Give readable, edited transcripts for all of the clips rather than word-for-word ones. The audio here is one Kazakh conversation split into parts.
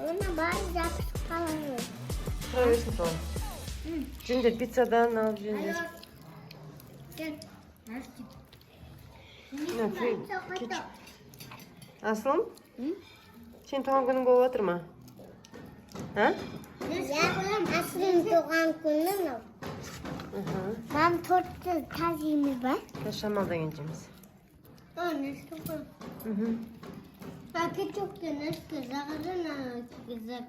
Ona bari yapışık kalalım. Koyuyorsun sonra. Şimdi pizzadan al şimdi. Gel. Aslım? Sen tuğan günün болып atır mı? Ha? Ya Asılımның туған күнін ол. Там торты тазиміз бар. Şamaldan geleceğimiz. Ne sıkı? Paket çok da ne sıkı? Zagarın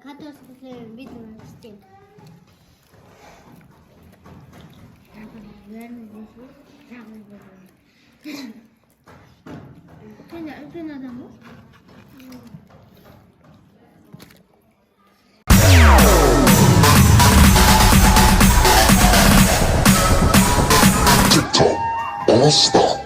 katoskısını bitmek istedim. Sen de öpen adam mı? Dostları.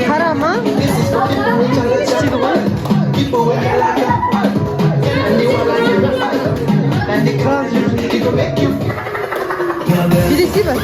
Harama. Birisi bak.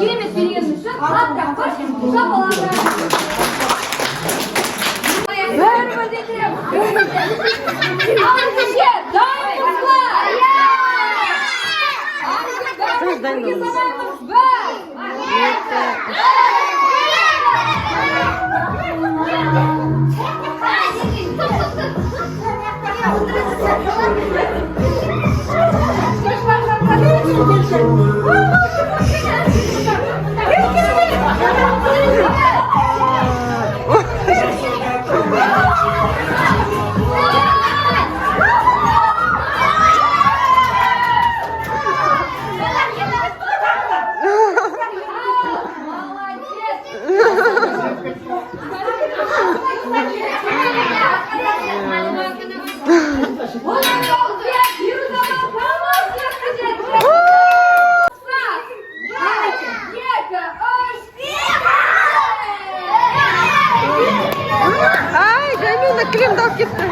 Керемет берген үшін атап шапалаңдар. Бәрі бәдетем. Алғыше, дайынсыздар. Бірге санаймыз. Бір. Ай, Jamila кілемді алып кетті.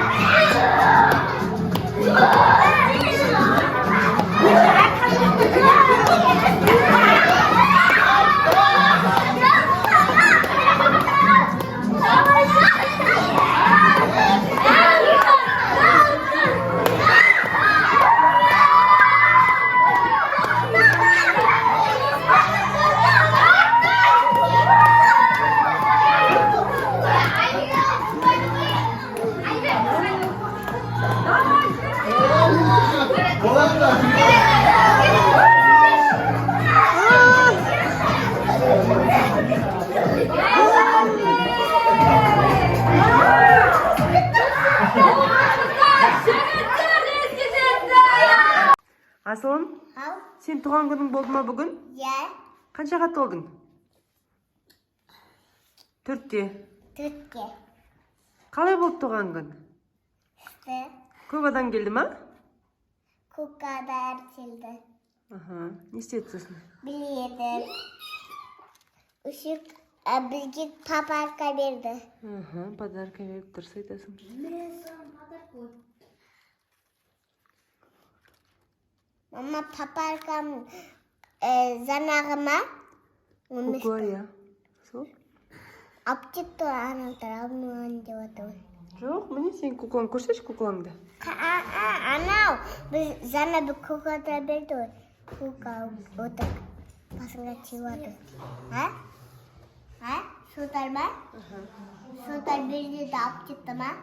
Асылым, Ал? сен туған күнің болды ма бүгін? Иә. Қаншаға толдың? 4-те. 4-ке. Қалай болды туған күн? Істі. Көп адам келді ма? Күнін келді. Не істедіңіз? Біледі. Үшік бізге папарка берді. Подарка беріп дұрыс айтасың. Мама папаркам занағыма Кукла, я. Сол? аптекті аналтар алмаған деп отыр. Жоқ, міне сен куклаң көрсетші куклаңды. Анау, біз зана бір куклада берді ғой. Кукла отыр. Басыңа тиюады. Сотар ма? Сотар берді де аптекті ма?